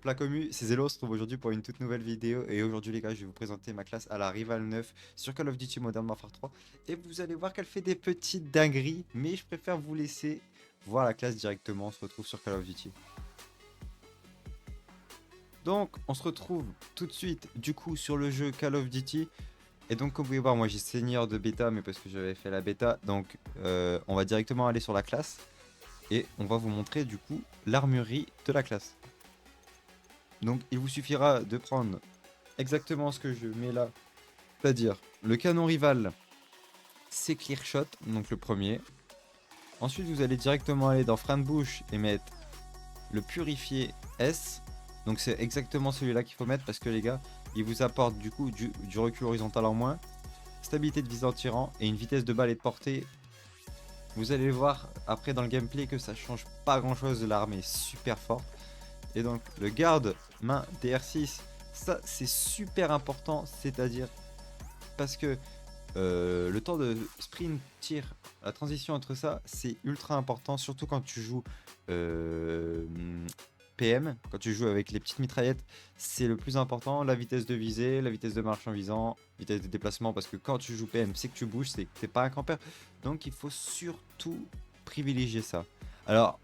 up la commu, c'est Zelo, on se retrouve aujourd'hui pour une toute nouvelle vidéo. Et aujourd'hui les gars, je vais vous présenter ma classe à la Rival 9 sur Call of Duty Modern Warfare 3. Et vous allez voir qu'elle fait des petites dingueries, mais je préfère vous laisser voir la classe directement. On se retrouve sur Call of Duty. Donc on se retrouve tout de suite du coup sur le jeu Call of Duty. Et donc comme vous pouvez voir, moi j'ai senior de bêta, mais parce que j'avais fait la bêta. Donc on va directement aller sur la classe. Et on va vous montrer du coup l'armurerie de la classe. Donc il vous suffira de prendre exactement ce que je mets là. C'est-à-dire le canon rival, c'est Clear Shot, donc le premier. Ensuite vous allez directement aller dans Frein de bouche et mettre le purifié S. Donc c'est exactement celui-là qu'il faut mettre parce que les gars, il vous apporte du coup du recul horizontal en moins, stabilité de visée en tirant et une vitesse de balle et de portée. Vous allez voir après dans le gameplay que ça change pas grand chose, l'arme est super forte. Et donc le garde main DR6, ça c'est super important, c'est-à-dire parce que le temps de sprint, tir, la transition entre ça c'est ultra important, surtout quand tu joues PM, quand tu joues avec les petites mitraillettes, c'est le plus important. La vitesse de visée, la vitesse de marche en visant, vitesse de déplacement, parce que quand tu joues PM, c'est que tu bouges, c'est que t'es pas un campeur. Donc il faut surtout privilégier ça. Alors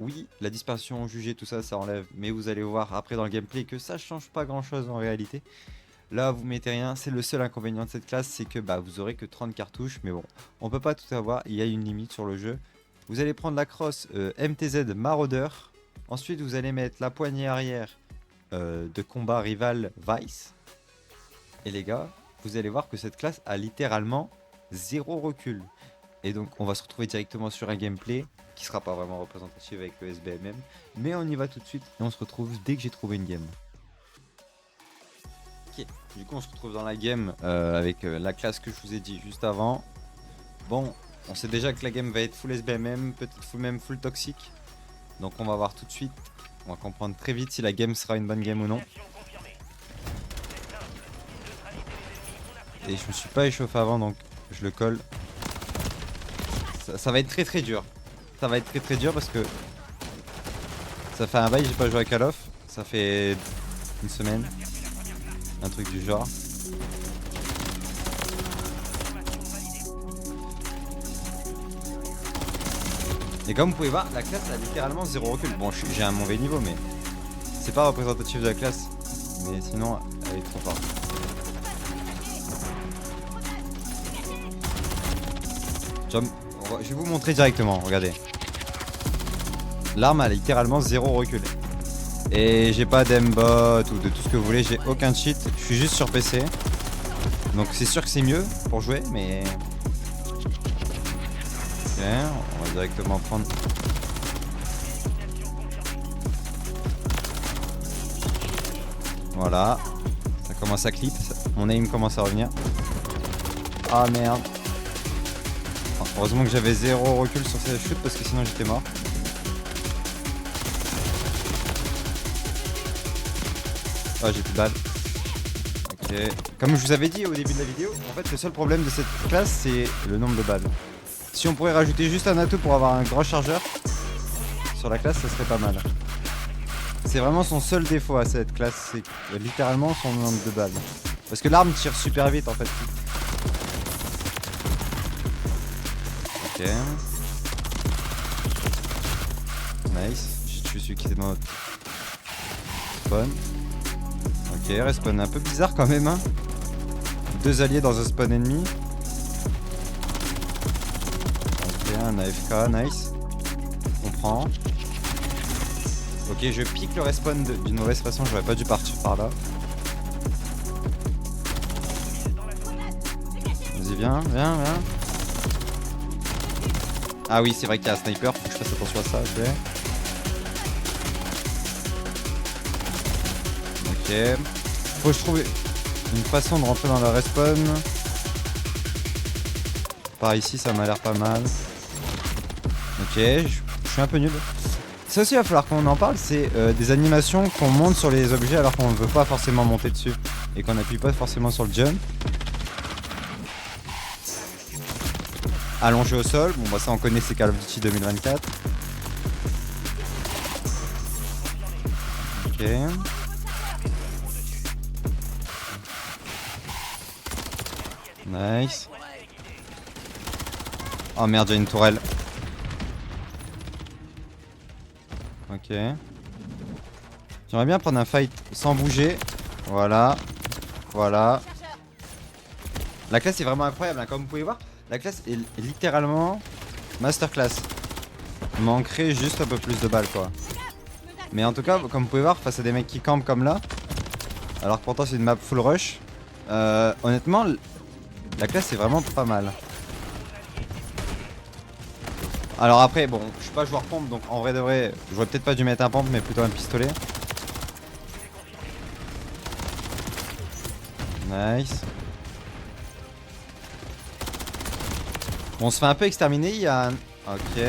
oui, la dispersion jugée, tout ça, ça enlève, mais vous allez voir après dans le gameplay que ça change pas grand chose en réalité. Là vous mettez rien, c'est le seul inconvénient de cette classe, c'est que bah, vous aurez que 30 cartouches, mais bon, on peut pas tout avoir, il y a une limite sur le jeu. Vous allez prendre la crosse MTZ Marauder. Ensuite, vous allez mettre la poignée arrière de combat rival Vice. Et les gars, vous allez voir que cette classe a littéralement zéro recul. Et donc, on va se retrouver directement sur un gameplay qui sera pas vraiment représentatif avec le SBMM. Mais on y va tout de suite et on se retrouve dès que j'ai trouvé une game. Ok, du coup, on se retrouve dans la game avec la classe que je vous ai dit juste avant. Bon, on sait déjà que la game va être full SBMM, peut-être même full toxique. Donc on va voir tout de suite, on va comprendre très vite si la game sera une bonne game ou non. Et je me suis pas échauffé avant donc je le colle. Ça va être très dur. Ça va être très dur parce que ça fait un bail, j'ai pas joué à Call of. Ça fait une semaine. Un truc du genre. Et comme vous pouvez voir, la classe a littéralement zéro recul. Bon, j'ai un mauvais niveau, mais c'est pas représentatif de la classe. Mais sinon, elle est trop forte. Je vais vous montrer directement, regardez. L'arme a littéralement zéro recul. Et j'ai pas d'aimbot ou de tout ce que vous voulez, j'ai aucun cheat. Je suis juste sur PC. Donc c'est sûr que c'est mieux pour jouer, mais... Ok, on va directement prendre... Voilà, ça commence à clip, mon aim commence à revenir. Ah merde. Enfin, heureusement que j'avais zéro recul sur ces chutes parce que sinon j'étais mort. Ah j'ai plus de balles. Ok. Comme je vous avais dit au début de la vidéo, en fait le seul problème de cette classe c'est le nombre de balles. Si on pourrait rajouter juste un atout pour avoir un gros chargeur sur la classe, ça serait pas mal. C'est vraiment son seul défaut à cette classe, c'est littéralement son nombre de balles. Parce que l'arme tire super vite en fait. Ok. Nice. J'ai tué celui qui était dans notre spawn. Ok, respawn un peu bizarre quand même. Hein. Deux alliés dans un spawn ennemi. Ok, un AFK, nice. On prend. Ok, je pique le respawn d'une mauvaise façon, j'aurais pas dû partir par là. Vas-y, viens. Ah oui, c'est vrai qu'il y a un sniper, faut que je fasse attention à ça, ok. Faut que je trouve une façon de rentrer dans le respawn. Par ici, ça m'a l'air pas mal. Ok, je suis un peu nul. Ça aussi, il va falloir qu'on en parle, c'est des animations qu'on monte sur les objets alors qu'on ne veut pas forcément monter dessus. Et qu'on n'appuie pas forcément sur le jump. Allongé au sol, bon bah ça on connaît, c'est Call of Duty 2024. Ok, Nice. Oh merde, j'ai une tourelle. Ok. J'aimerais bien prendre un fight sans bouger. Voilà. Voilà. La classe est vraiment incroyable, hein. Comme vous pouvez voir, la classe est littéralement masterclass. Manquerait juste un peu plus de balles, quoi. Mais en tout cas, comme vous pouvez voir, face à des mecs qui campent comme là, alors que pourtant c'est une map full rush, honnêtement, la classe est vraiment pas mal. Alors après, bon, je suis pas joueur pompe, donc en vrai de vrai, j'aurais peut-être pas dû mettre un pompe, mais plutôt un pistolet. Nice. Bon, on se fait un peu exterminer, il y a un... Ok.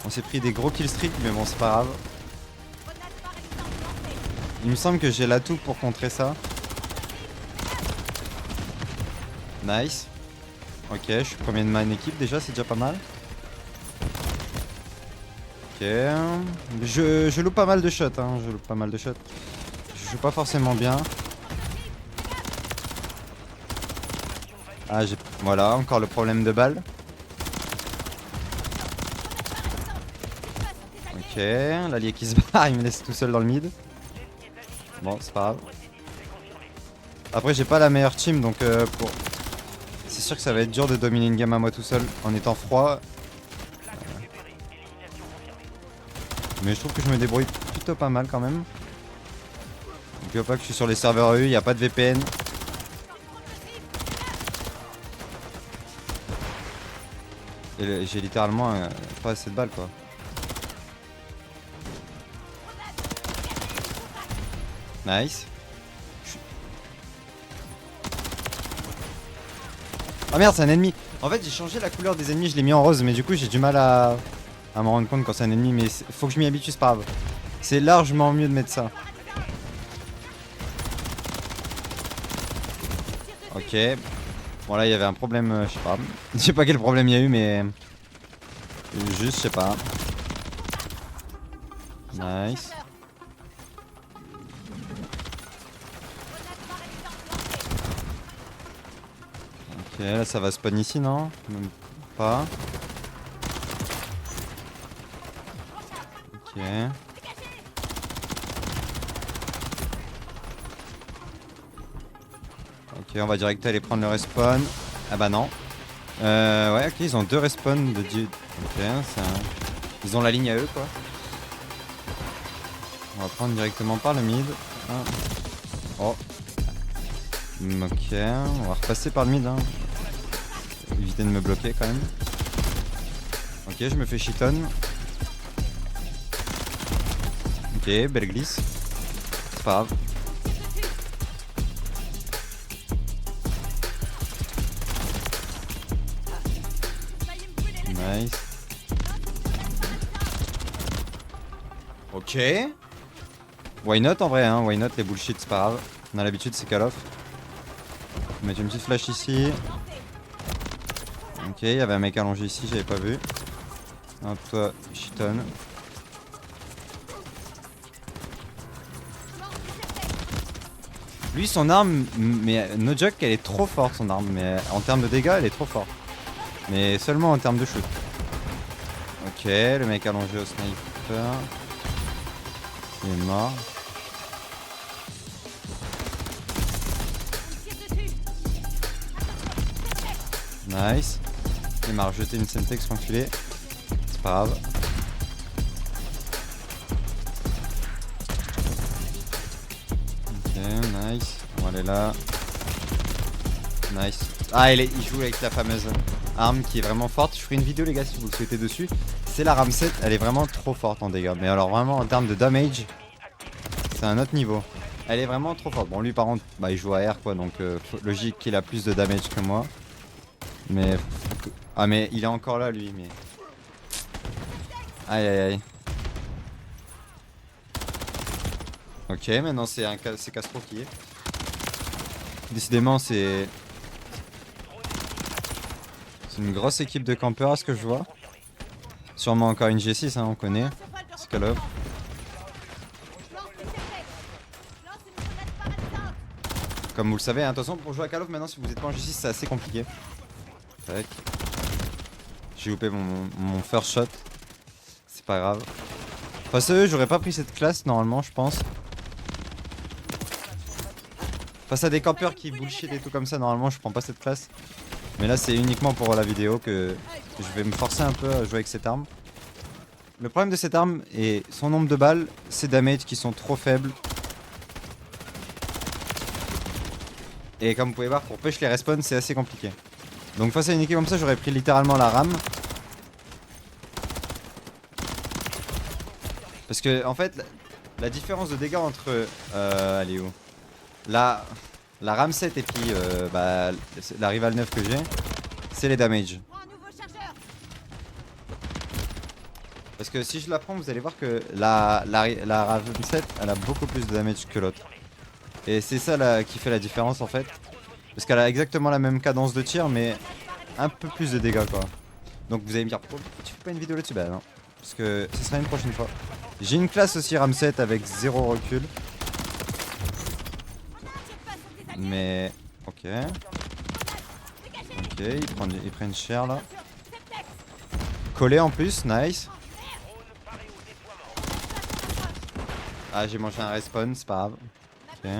On s'est pris des gros killstreaks, mais bon, c'est pas grave. Il me semble que j'ai l'atout pour contrer ça. Nice. Ok, je suis premier de ma équipe déjà, c'est déjà pas mal. Ok. Je loupe pas mal de shots, hein. Je loupe pas mal de shots. Je joue pas forcément bien. Ah, j'ai... Voilà, encore le problème de balle. Ok, l'allié qui se barre, il me laisse tout seul dans le mid. Bon, c'est pas grave. Après, j'ai pas la meilleure team, donc pour... c'est sûr que ça va être dur de dominer une game à moi tout seul en étant froid. Mais je trouve que je me débrouille plutôt pas mal quand même. N'oubliez pas que je suis sur les serveurs EU, il n'y a pas de VPN. Et j'ai littéralement pas assez de balles, quoi. Nice. Oh merde, c'est un ennemi. En fait, j'ai changé la couleur des ennemis, je l'ai mis en rose, mais du coup, j'ai du mal à me rendre compte quand c'est un ennemi. Mais faut que je m'y habitue, c'est pas grave. C'est largement mieux de mettre ça. Ok. Bon, là, il y avait un problème, je sais pas. Je sais pas quel problème il y a eu, mais. Juste, je sais pas. Nice. Ok, là ça va spawn ici, non? Même pas. Ok. Ok, on va direct aller prendre le respawn. Ah bah non. Ouais, ok, ils ont deux respawns de Dieu. Ok, ça... Ils ont la ligne à eux, quoi. On va prendre directement par le mid. Ah. Oh. Ok, on va repasser par le mid, hein. Éviter de me bloquer quand même. Ok, je me fais shiton. Ok, belle glisse. C'est pas grave. Nice. Ok. Why not en vrai, hein? Why not, les bullshit, c'est pas grave. On a l'habitude, c'est Call of. On va mettre une petite flash ici. Ok, il y avait un mec allongé ici, j'avais pas vu. Hop, toi, shiton. Lui, son arme, mais no joke, elle est trop forte, son arme. Mais en termes de dégâts, elle est trop forte. Mais seulement en termes de shoot. Ok, le mec allongé au sniper. Il est mort. Nice. Il m'a rejeté une Semtex enculé. C'est pas grave. Ok, nice. On va aller là. Nice. Ah, il joue avec la fameuse arme qui est vraiment forte. Je ferai une vidéo, les gars, si vous le souhaitez dessus. C'est la Ramset. Elle est vraiment trop forte en dégâts. Mais alors, vraiment, en termes de damage, c'est un autre niveau. Elle est vraiment trop forte. Bon, lui, par contre, bah, il joue à R, quoi. Donc, logique qu'il a plus de damage que moi. Mais... Ah, mais il est encore là, lui, mais... Aïe, aïe, aïe. Ok, maintenant c'est Castro qui est. Décidément, c'est une grosse équipe de campeurs, à ce que je vois. Sûrement encore une G6, hein, on connaît. C'est Call of. Comme vous le savez, hein, de toute façon, pour jouer à Call of maintenant, si vous êtes pas en G6, c'est assez compliqué. Tac. J'ai loupé mon first shot. C'est pas grave. Enfin, sérieux, j'aurais pas pris cette classe normalement, je pense. Face à des campeurs qui bullshit et tout comme ça, normalement, je prends pas cette classe. Mais là, c'est uniquement pour la vidéo que je vais me forcer un peu à jouer avec cette arme. Le problème de cette arme et son nombre de balles, ses damages qui sont trop faibles. Et comme vous pouvez voir, pour push les respawns, c'est assez compliqué. Donc face à une équipe comme ça, j'aurais pris littéralement la rame. Parce que en fait, la différence de dégâts entre... elle est où la rame 7 et puis bah, la Rival 9 que j'ai, c'est les damages. Parce que si je la prends, vous allez voir que la Raven 7, elle a beaucoup plus de damage que l'autre. Et c'est ça là, qui fait la différence en fait. Parce qu'elle a exactement la même cadence de tir, mais un peu plus de dégâts quoi. Donc vous allez me dire, pourquoi tu fais pas une vidéo là-dessus? Bah non. Parce que ce sera une prochaine fois. J'ai une classe aussi Ram 7 avec 0 recul. Mais... Ok. Ok, ils prennent cher là. Collé en plus, nice. Ah, j'ai mangé un respawn, c'est pas grave. Ok.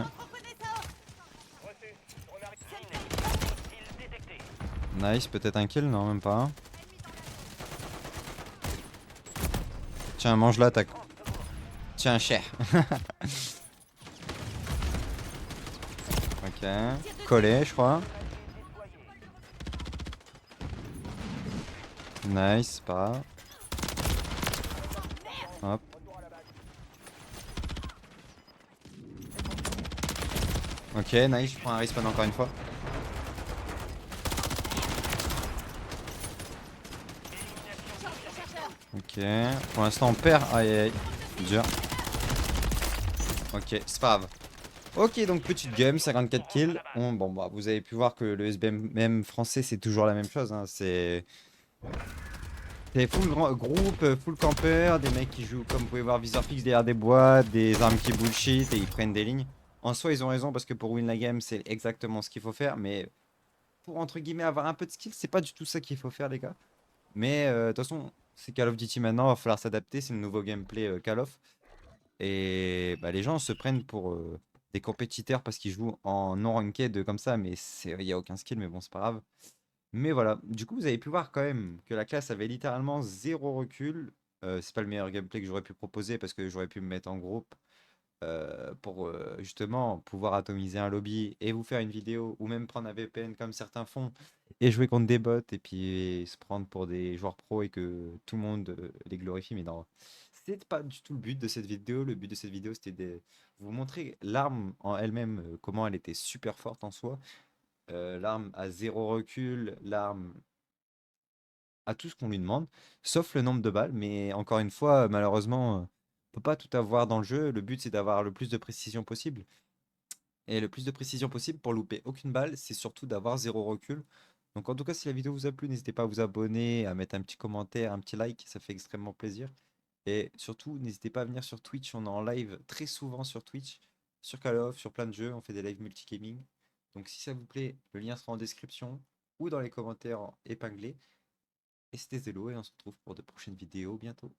Nice, peut-être un kill, non, même pas. Tiens, mange là, tac. Tiens, cher. Ok. Collé, je crois. Nice, c'est pas grave. Hop. Ok, nice, je prends un respawn encore une fois. Ok, pour l'instant on perd. Aïe aïe aïe, dur. Ok, c'est pas grave. Ok, donc petite game, 54 kills. Bon, bah, vous avez pu voir que le SBM français c'est toujours la même chose. Hein. C'est full groupe, full campeur, des mecs qui jouent comme vous pouvez voir viseur fixe derrière des boîtes, des armes qui bullshit et ils prennent des lignes. En soi, ils ont raison parce que pour win la game, c'est exactement ce qu'il faut faire. Mais pour entre guillemets avoir un peu de skill, c'est pas du tout ça qu'il faut faire, les gars. Mais de toute façon, c'est Call of Duty maintenant, va falloir s'adapter. C'est le nouveau gameplay Call of. Et bah, les gens se prennent pour des compétiteurs parce qu'ils jouent en non-ranked comme ça. Mais il n'y a aucun skill, mais bon, c'est pas grave. Mais voilà, du coup, vous avez pu voir quand même que la classe avait littéralement zéro recul. C'est pas le meilleur gameplay que j'aurais pu proposer parce que j'aurais pu me mettre en groupe pour justement pouvoir atomiser un lobby et vous faire une vidéo ou même prendre un VPN comme certains font et jouer contre des bots et puis se prendre pour des joueurs pro et que tout le monde les glorifie. Mais non, c'était pas du tout le but de cette vidéo. Le but de cette vidéo, c'était de vous montrer l'arme en elle-même, comment elle était super forte en soi. L'arme a zéro recul, l'arme a tout ce qu'on lui demande, sauf le nombre de balles. Mais encore une fois, malheureusement, on peut pas tout avoir dans le jeu. Le but, c'est d'avoir le plus de précision possible. Et le plus de précision possible pour louper aucune balle, c'est surtout d'avoir zéro recul. Donc en tout cas, si la vidéo vous a plu, n'hésitez pas à vous abonner, à mettre un petit commentaire, un petit like, ça fait extrêmement plaisir. Et surtout, n'hésitez pas à venir sur Twitch, on est en live très souvent sur Twitch, sur Call of, sur plein de jeux, on fait des lives multigaming. Donc si ça vous plaît, le lien sera en description ou dans les commentaires épinglés. Et c'était Zelo et on se retrouve pour de prochaines vidéos bientôt.